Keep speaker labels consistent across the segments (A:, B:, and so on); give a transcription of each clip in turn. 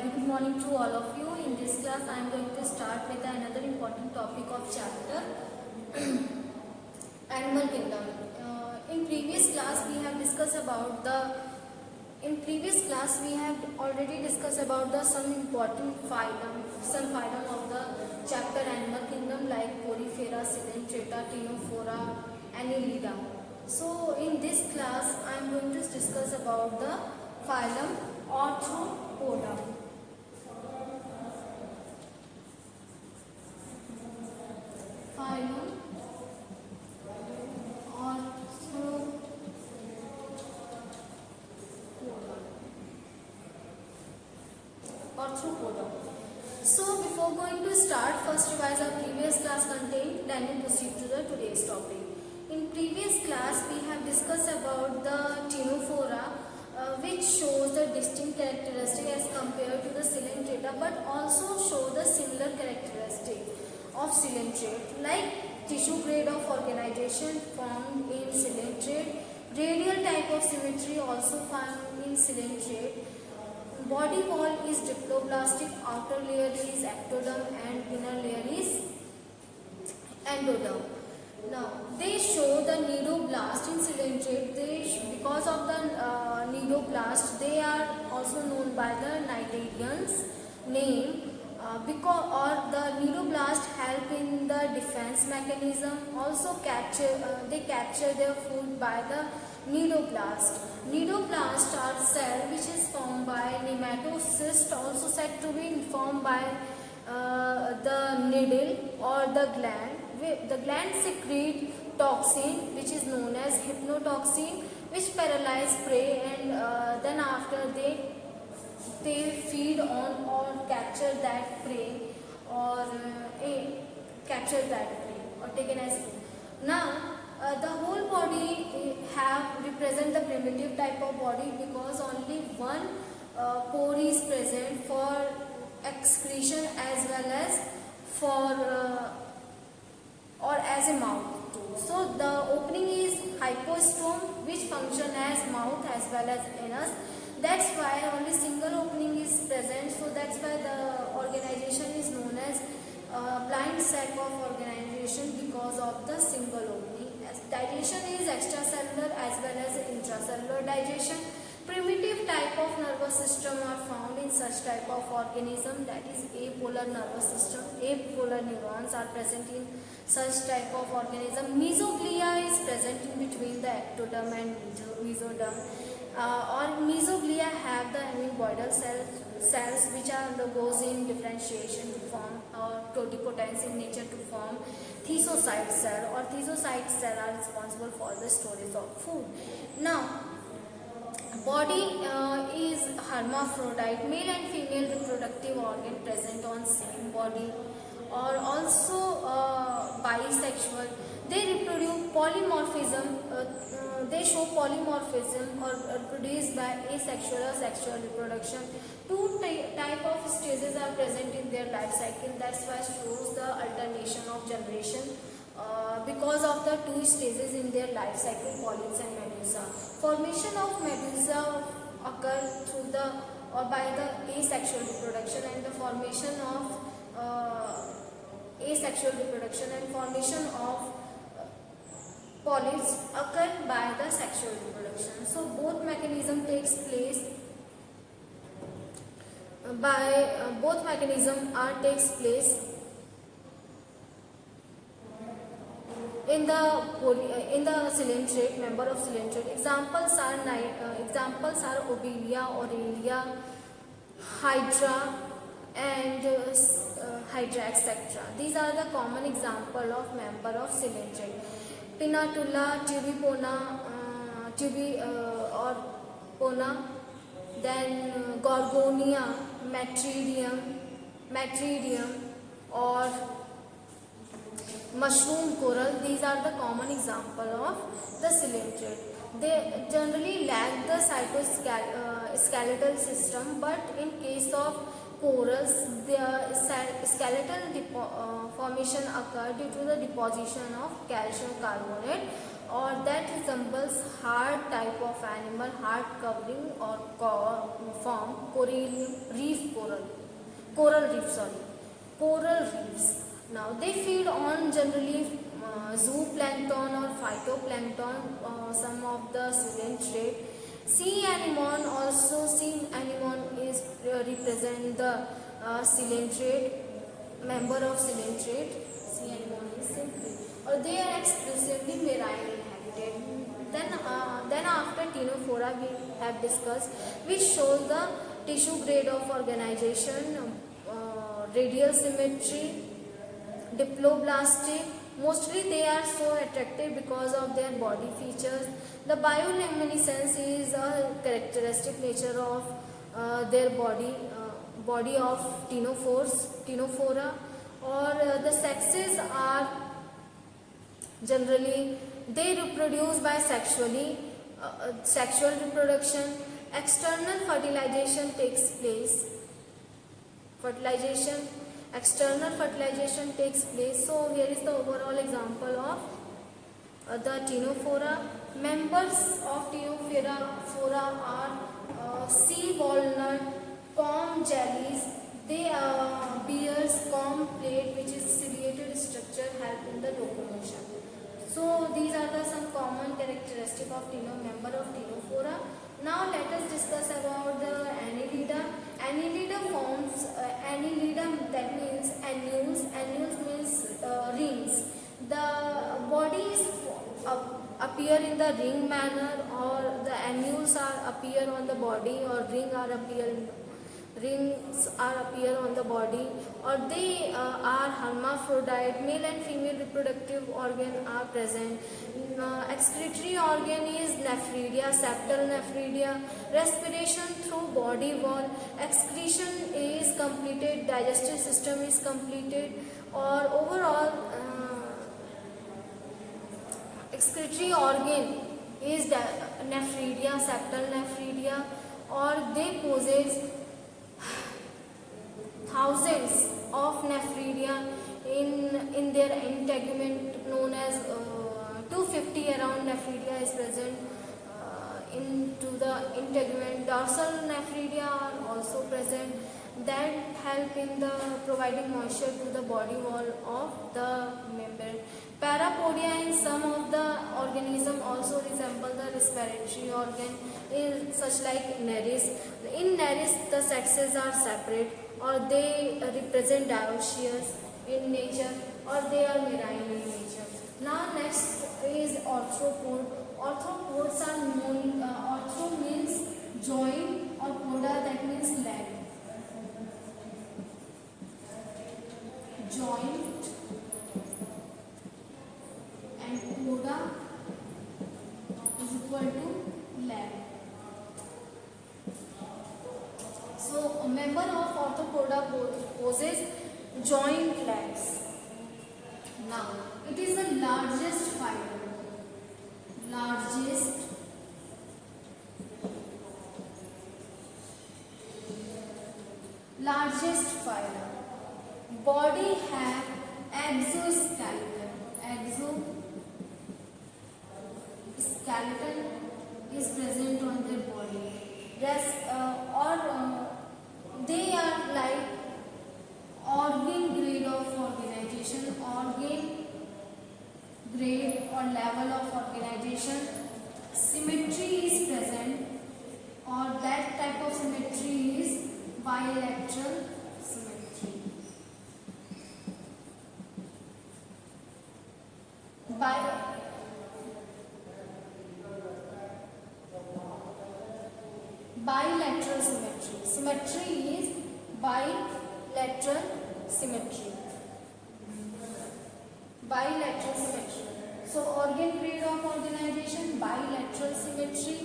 A: Very good morning to all of you. In this class, I am going to start with another important topic of chapter Animal Kingdom. In previous class, we have discussed about the. In previous class, we have already discussed about the some important phylum, some phylum of the chapter Animal Kingdom like Porifera, Coelenterata, Ctenophora, Annelida. So in this class, I am going to discuss about the phylum Arthropoda. Phylum Arthropoda. So before going to start, first revise our previous class content, then we proceed to the today's topic. In previous class, we have discussed about the Ctenophora, which shows the distinct characteristic as compared to the Coelenterata, but also show the similar characteristic of Coelenterate, like tissue grade of organization found in Coelenterate, radial type of symmetry also found in Coelenterate. Body wall is diploblastic, outer layer is ectoderm and inner layer is endoderm. Now, they show the nidoblast in Coelenterate. Because of the nidoblast, they are also known by the Cnidarians name. Because the nidoblast help in the defense mechanism. Also, they capture their food by the nidoblast. Nidoblast are cell which is formed by nematocyst, also said to be formed by the needle or the gland. The gland secrete toxin which is known as hypnotoxin, which paralyze prey, and then after they feed on or capture that prey or taken as food. Now the whole body have represent the primitive type of body because only one pore is present for excretion as well as for or as a mouth too. So the opening is hypostome, which function as mouth as well as anus. That's why only single opening is present. So that's why the organization is known as blind sac of organization because of the single opening. As digestion is extracellular as well as intracellular digestion. Primitive type of nervous system are found in such type of organism, that is apolar nervous system. Apolar neurons are present in such type of organism. Mesoglia is present in between the ectoderm and mesoderm. Or mesoglia have the amoeboidal cells which undergoes in differentiation to form or totipotence in nature to form thesocyte cell, or thesocyte cell are responsible for the storage of food. Now, body is hermaphrodite, male and female reproductive organ present on same body, or also bisexual. They reproduce polymorphism. They show polymorphism or produced by asexual or sexual reproduction. Two type of stages are present in their life cycle. That's why shows the alternation of generation. Because of the two stages in their life cycle, polyps and medusa. Formation of medusa occur through the or by the asexual reproduction, and the formation of asexual reproduction and formation of polyps occur by the sexual reproduction. So both mechanism takes place in the Coelenterate, member of Coelenterate. Examples are Obelia, Aurelia, Hydra, and Hydra, etc. These are the common example of member of Coelenterate. Pinnatula, Tubipona, or Pona, then Gorgonia, Metridium, or mushroom coral. These are the common example of the Coelenterate. They generally lack the cytoskeletal system, but in case of corals, the skeletal formation occur due to the deposition of calcium carbonate or that resembles hard type of animal, hard covering or form coral reef, sorry, coral reefs. Now they feed on generally zooplankton or phytoplankton, some of the coelenterate. Sea anemone, also sea anemone is represent the coelenterate, member of coelenterate. Sea anemone is simply, or they are exclusively marine inhabited. Then after Ctenophora we have discussed, which shows the tissue grade of organization, radial symmetry, diploblastic. Mostly they are so attractive because of their body features. The bioluminescence is a characteristic nature of their body of Ctenophora, or the sexes are generally they reproduce by sexual reproduction. External fertilization takes place. External fertilization takes place. So here is the overall example of the Ctenophora. Members of Ctenophora are sea walnut, comb jellies. They bears comb plate, which is ciliated structure, help in the locomotion. So these are the some common characteristic of member of Ctenophora. Now let us discuss about the Annelida. Annelida forms Annelida, that means annules. Annules means rings. The bodies appear in the ring manner, or the annules are appear on the body, or rings are appear on the body, or they are hermaphrodite. Male and female reproductive organ are present. Excretory organ is nephridia, septal nephridia. Respiration through body wall. Excretion is completed. Digestive system is completed. Or overall excretory organ is nephridia, septal nephridia, or they possess thousands of nephridia in their integument, known as 250 around nephridia is present into the integument. Dorsal nephridia are also present, that help in the providing moisture to the body wall of the membrane. Parapodia in some of the organism also resemble the respiratory organ, in such like Nereis. In Nereis the sexes are separate, or they represent dioecious in nature, or they are marine in nature. Now next is arthropod. Arthropods are known, arthro means joint, or poda, that means leg. Joint and poda is equal to leg. So a member of arthropoda possesses joint legs. Now it is the largest phylum. Largest phylum. Body have exoskeleton. Exoskeleton is present on their body. They are like organ grade of organization, organ grade or level of organization. Symmetry is present, or that type of symmetry is bilateral symmetry. Bilateral symmetry. Symmetry is bilateral symmetry. Bilateral symmetry. So organ grade of organization, bilateral symmetry,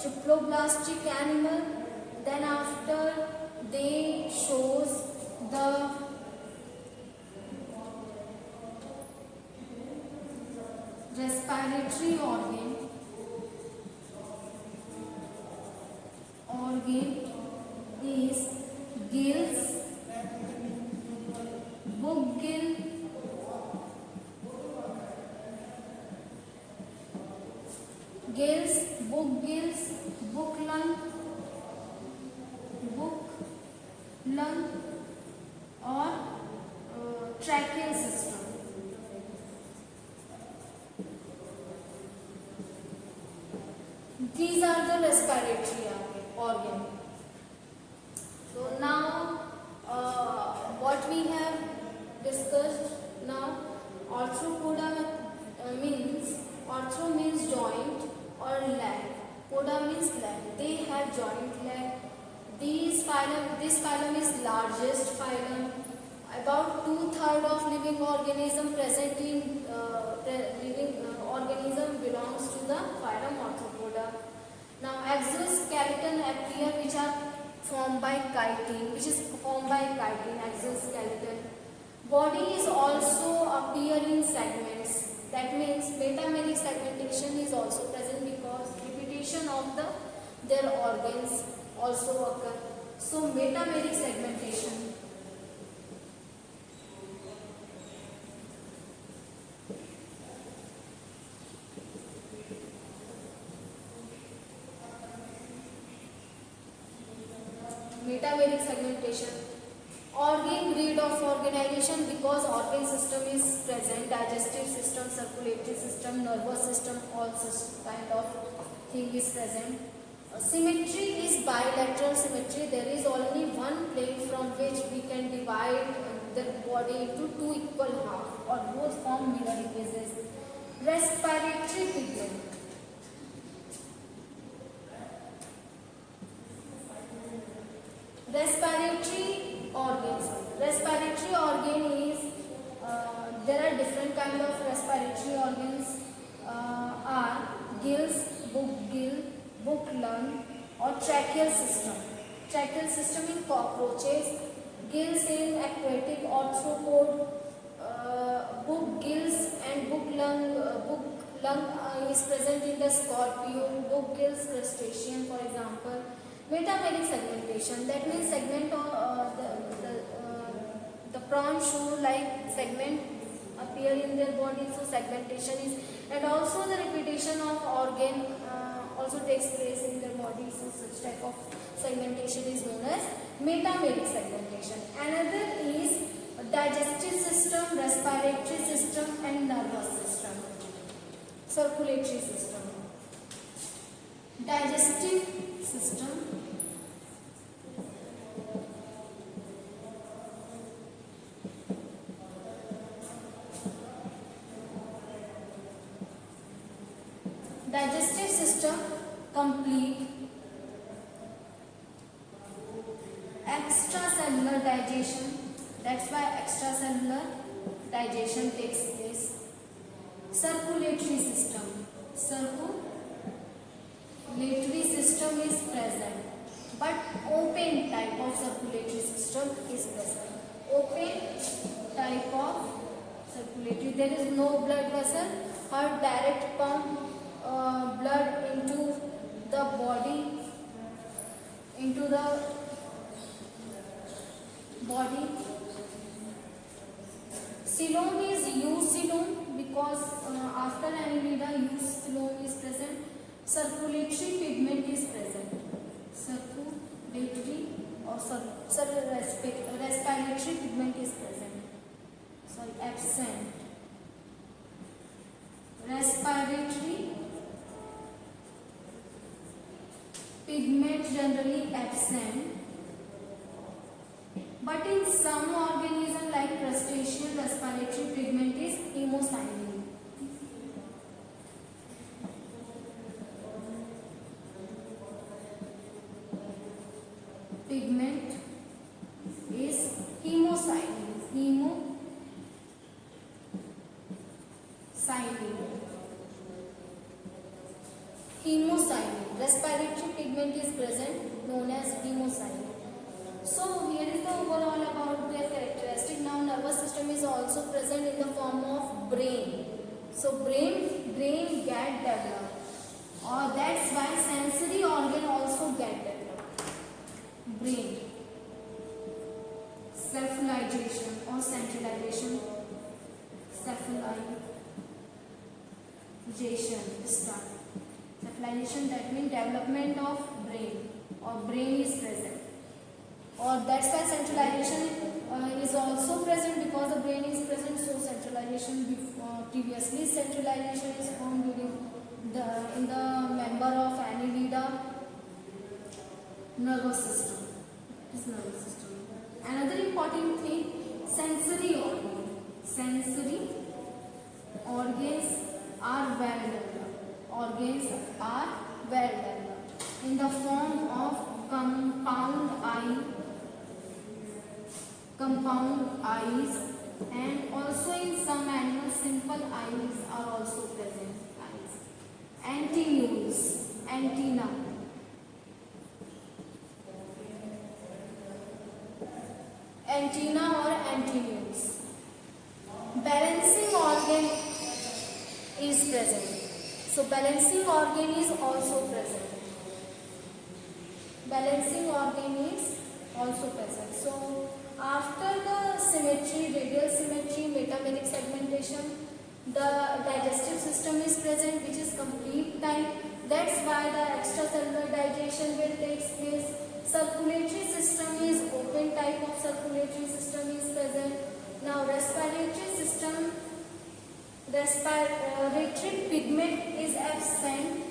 A: triploblastic animal. Then after they shows the respiratory organ is gills, book gill, book lung, or tracheal system. These are the respiratory organ. So now what we have discussed now, arthropoda means, arthro means joint or leg, poda means leg. They have joint leg. This phylum is largest phylum. About 2/3 of living organism present in living organism belongs to the phylum Arthropoda. Now exoskeleton appear which is formed by chitin, exoskeleton. Body is also appear in segments. That means metameric segmentation is also present because repetition of their organs also occur. So metameric segmentation. Metameric segmentation. Organ grade of organization, because organ system is present, digestive system, circulatory system, nervous system, all such kind of thing is present. Symmetry is bilateral symmetry. There is only one plane from which we can divide the body into two equal halves, or both form mirror images. Respiratory pigment. Respiratory organs. Respiratory organ is, there are different kind of respiratory organs are gills, book lung, or tracheal system. Tracheal system in cockroaches, gills in aquatic arthropod, book gills and book lung is present in the scorpion, book gills crustacean, for example. Metameric segmentation, that means segment of the prawns show like segment appear in their body, so segmentation is, and also the repetition of organ also takes place in their body, so such type of segmentation is known as metameric segmentation. Another is digestive system, respiratory system, and nervous system, circulatory system. Digestive system. Digestive system complete extracellular digestion. That's why extracellular digestion takes place. Circulatory system. Circulatory system is present, but open type of circulatory system is present. Open type of circulatory. There is no blood vessel or direct pump blood into the body, Coelom is eucoelom because after annelida eucoelom is present. Circulatory pigment is present. Circulatory or respiratory pigment is present. Sorry, absent. Respiratory pigment generally absent, but in some organisms like crustacean, respiratory pigment is hemocyanin. Pigment is hemocyanin. Hemocyanin. Respiratory pigment is present, known as hemocyanin. So here is the overall about their characteristic. Now nervous system is also present in the form of brain. So brain get developed, or that's why sensory organ also get developed. Brain. Cephalization or centralization. Cephalization start. Centralization, that means development of brain or brain is present. Or that's why centralization is also present, because the brain is present. So centralization previously centralization is formed during in the member of annelida nervous system. Is nervous system. Another important thing, sensory organ. Sensory organs are well developed. Organs are well developed in the form of compound eyes, and also in some animals simple eyes are also present. Eyes. Antennules, antenna. Antenna or antennules. Balancing organ is present. So balancing organ is also present. Balancing organ is also present. So after the symmetry, radial symmetry, metameric segmentation, the digestive system is present, which is complete time. That's why the extracellular digestion will take place. Circulatory system is open type of circulatory system is present. Now respiratory system, respiratory pigment is absent,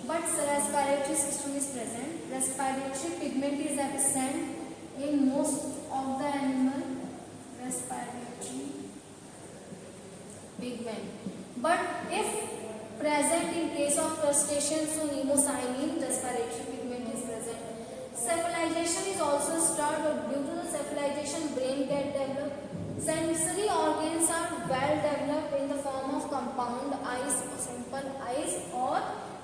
A: but respiratory system is present. Respiratory pigment is absent in most of the animal. Respiratory pigment, but if present in case of crustaceans, so nemocyanin, respiratory pigment is present. Cephalization is also started, but due to the cephalization brain get developed. Sensory organs are well developed in the form of compound eyes, simple eyes or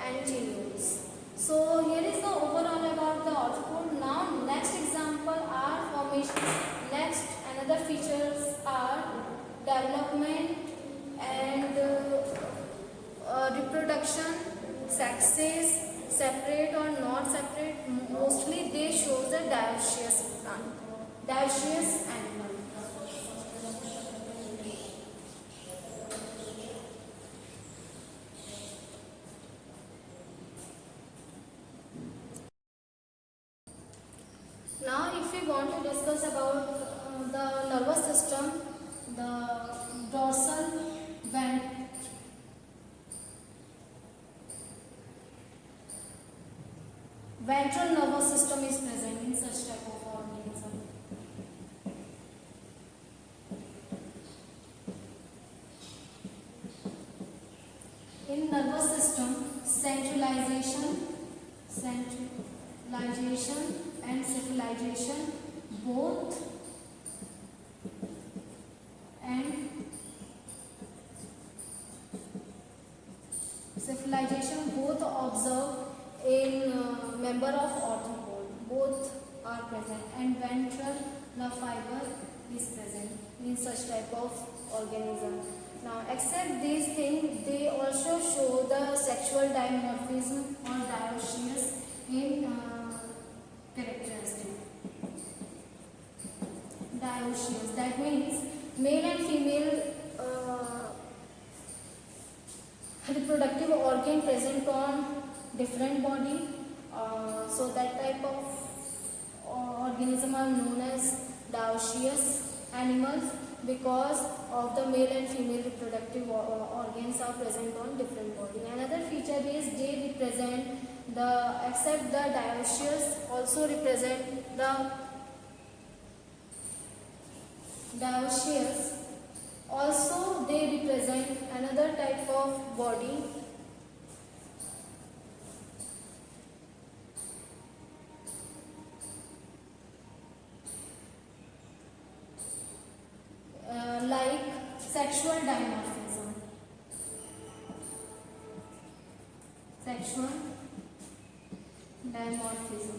A: antennules. So here is the overall about the arthropod. Now next example are formations. Next another features are development and reproduction, sexes, separate or not separate. Mostly they show the dioecious plant, dioecious animal. Now if we want to discuss about the nervous system, the dorsal ventral nervous system is present in such type of organism. In nervous system, centralization and cephalization both, and cephalization both observed in member of arthropod. Both are present, and ventral nerve fiber is present in such type of organism. Now except these things, they also show the sexual dimorphism or dioecious in characteristic. Dioecious, that means male and female reproductive organ present on different body. So that type of organism are known as dioecious animals, because of the male and female reproductive organs are present on different body. Another feature is they represent the, except the dioecious, also represent the dioecious, also they represent another type of body, like sexual dimorphism. Sexual dimorphism.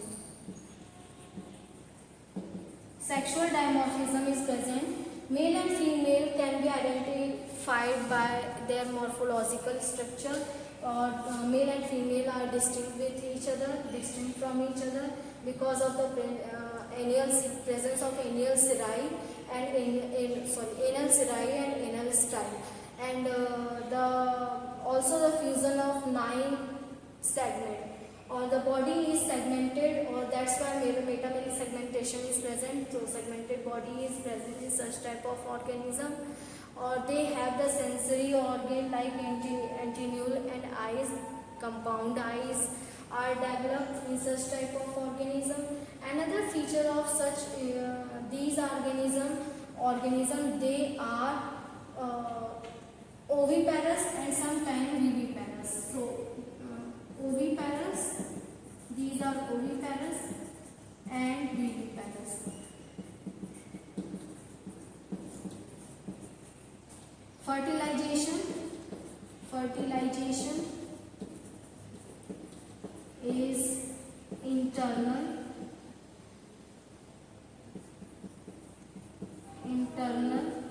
A: Sexual dimorphism is present. Male and female can be identified by their morphological structure, or male and female are distinct with each other, distinct from each other, because of the presence of anal cirri and anal cirri and anal style, and also the fusion of 9 segment, or the body is segmented, or that's why metamery segmentation is present. So segmented body is present in such type of organism, or they have the sensory organ like antennule and eyes. Compound eyes are developed in such type of organism. Another feature of such these organism, they are oviparous and sometimes viviparous. So oviparous, these are oviparous and viviparous. Fertilization is internal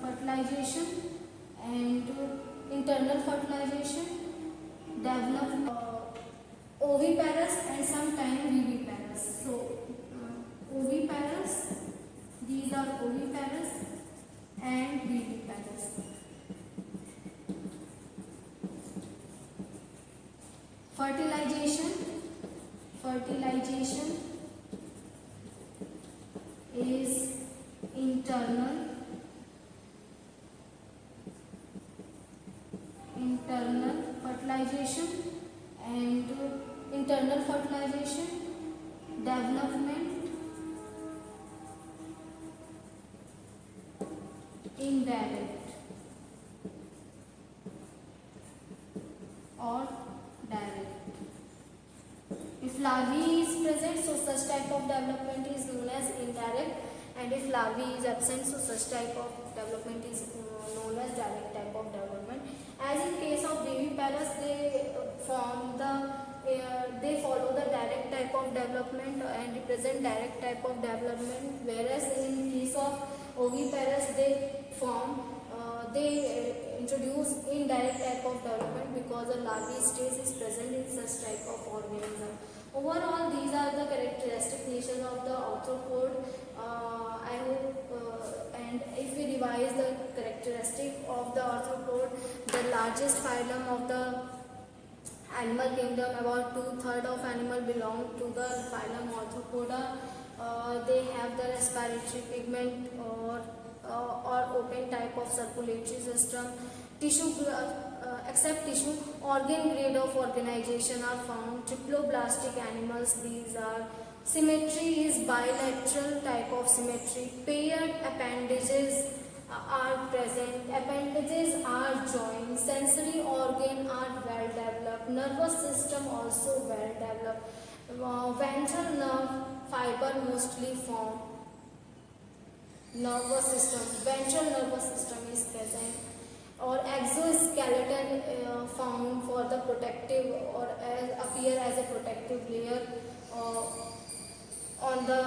A: fertilization, and internal fertilization develop oviparous and sometimes viviparous. So oviparous, these are oviparous and viviparous. Fertilization is internal fertilization, and internal fertilization development indirect or direct. If larvae is present, so such type of development is known as indirect, and if larvae is absent, so such type of development is known as direct type of development. As in case of viviparous, they follow the direct type of development and represent direct type of development, whereas in case of oviparous, they introduce indirect type of development because the larvae stage is present in such type of organism. Overall, these are the characteristic features of the arthropod. I hope, and if we revise the characteristic of the arthropod, the largest phylum of the animal kingdom, about 2/3 of animal belong to the phylum Arthropoda. They have the respiratory pigment or open type of circulatory system. Except tissue, organ grade of organization are found. Triploblastic animals, these are. Symmetry is bilateral type of symmetry. Paired appendages are present. Appendages are joined. Sensory organ are well developed. Nervous system also well developed. Ventral nerve fiber mostly form. Ventral nervous system is present. Or exoskeleton found for the protective, or appear as a protective layer on the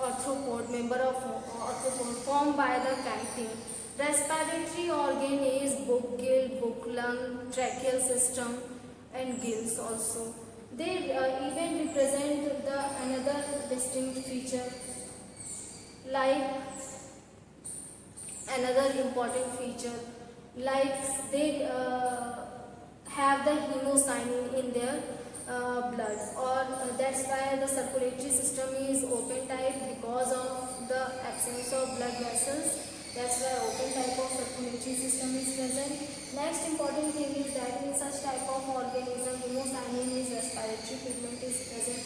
A: arthropod, member of arthropod, formed by the chitin. Respiratory organ is book, gill, book, lung, tracheal system, and gills also. They even represent the another distinct feature, like another important feature, like they have the hemocyanin in their blood, or that's why the circulatory system is open type because of the absence of blood vessels. That's why open type of circulatory system is present. Next important thing is that in such type of organism, hemocyanin is respiratory pigment is present.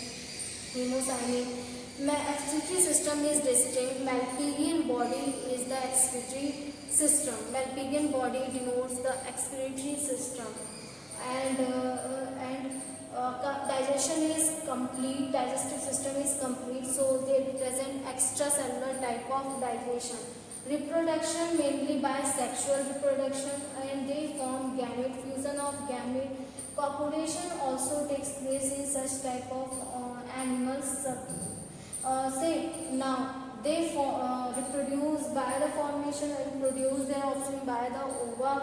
A: Hemocyanin. Excretory system is distinct. Malpighian body is the excretory system. Malpighian body denotes the excretory system, and digestion is complete. Digestive system is complete, so they represent extracellular type of digestion. Reproduction mainly by sexual reproduction, and they form gamete, fusion of gamete. Copulation also takes place in such type of animals. They reproduce by the formation and produce their offspring by the ova.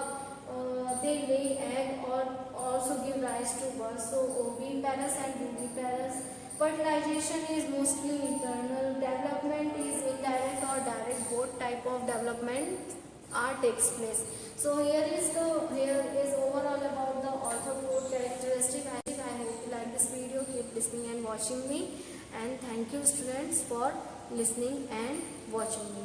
A: They lay egg or also give rise to birth. So oviparous and viviparous. Fertilization is mostly internal. Development is indirect or direct. Both type of development takes place. So here is overall about the arthropod characteristic. I hope listening and watching me, and thank you students for listening and watching me.